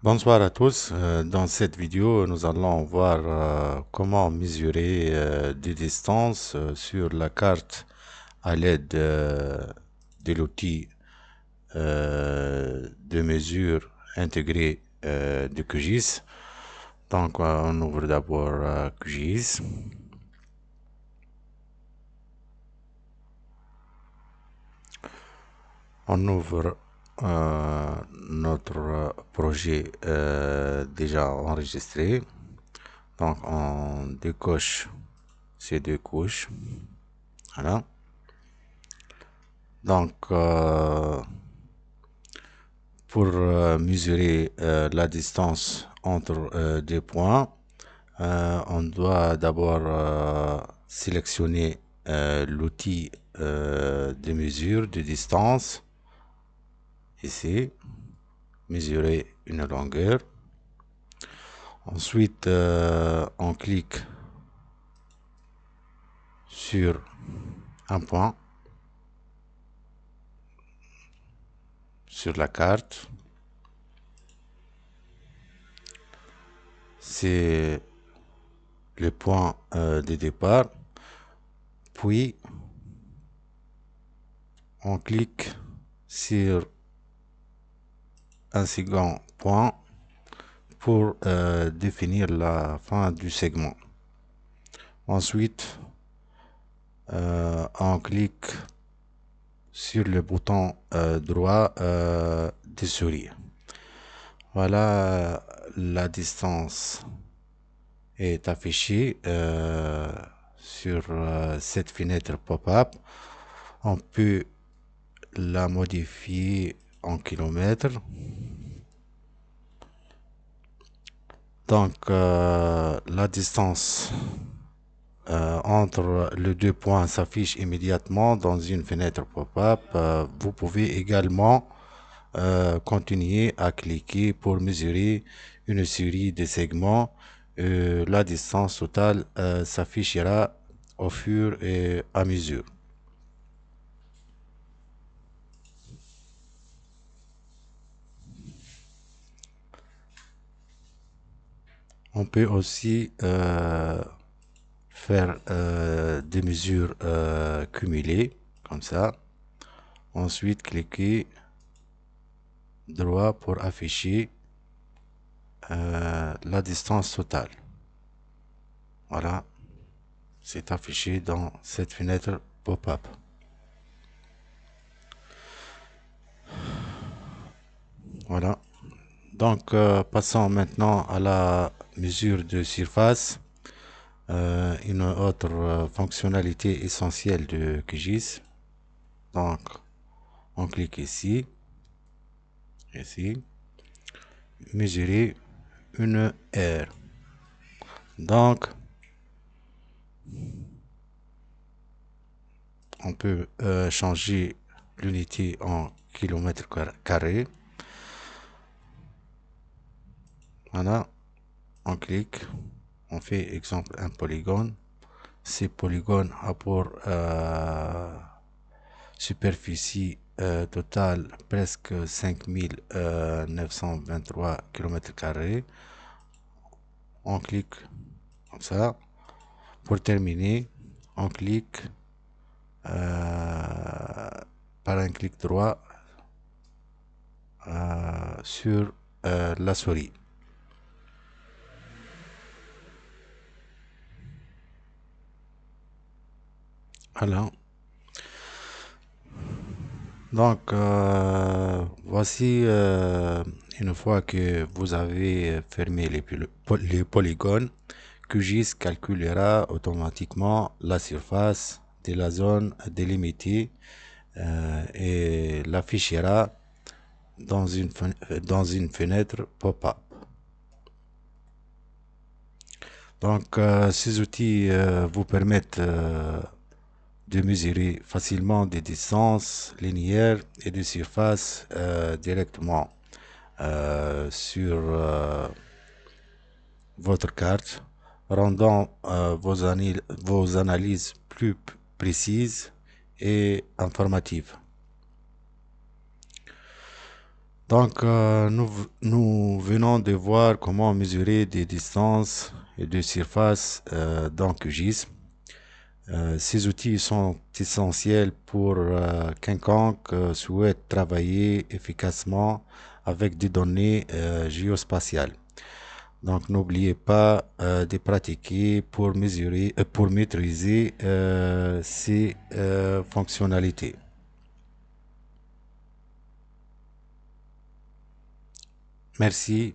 Bonsoir à tous. Dans cette vidéo, nous allons voir comment mesurer des distances sur la carte à l'aide de l'outil de mesure intégré de QGIS. Donc, on ouvre d'abord QGIS. On ouvre notre projet déjà enregistré. Donc, on décoche ces deux couches. Voilà. Donc, pour mesurer la distance entre deux points, on doit d'abord sélectionner l'outil de mesure de distance. Ici, mesurer une longueur. Ensuite, on clique sur un point sur la carte. C'est le point de départ. Puis, on clique sur un second point pour définir la fin du segment. Ensuite, on clique sur le bouton droit de souris. Voilà, la distance est affichée sur cette fenêtre pop-up. On peut la modifier en kilomètres. Donc, la distance entre les deux points s'affiche immédiatement dans une fenêtre pop-up. Vous pouvez également continuer à cliquer pour mesurer une série de segments. La distance totale s'affichera au fur et à mesure. On peut aussi faire des mesures cumulées, comme ça. Ensuite, cliquez droit pour afficher la distance totale. Voilà, c'est affiché dans cette fenêtre pop-up. Voilà. Donc, passons maintenant à la mesure de surface. Une autre fonctionnalité essentielle de QGIS. Donc, on clique ici, mesurer une aire. Donc, on peut changer l'unité en kilomètres carrés. Voilà, on clique, on fait exemple un polygone. Ces polygones a pour superficie totale presque 5923 km². On clique comme ça. Pour terminer, on clique par un clic droit sur la souris. Voilà. Donc, voici une fois que vous avez fermé les polygones, QGIS calculera automatiquement la surface de la zone délimitée et l'affichera dans une fenêtre pop-up. Donc, ces outils vous permettent de mesurer facilement des distances linéaires et des surfaces directement sur votre carte, rendant vos analyses plus précises et informatives. Donc, nous venons de voir comment mesurer des distances et des surfaces dans QGIS. Ces outils sont essentiels pour quiconque souhaite travailler efficacement avec des données géospatiales. Donc, n'oubliez pas de pratiquer pour maîtriser ces fonctionnalités. Merci.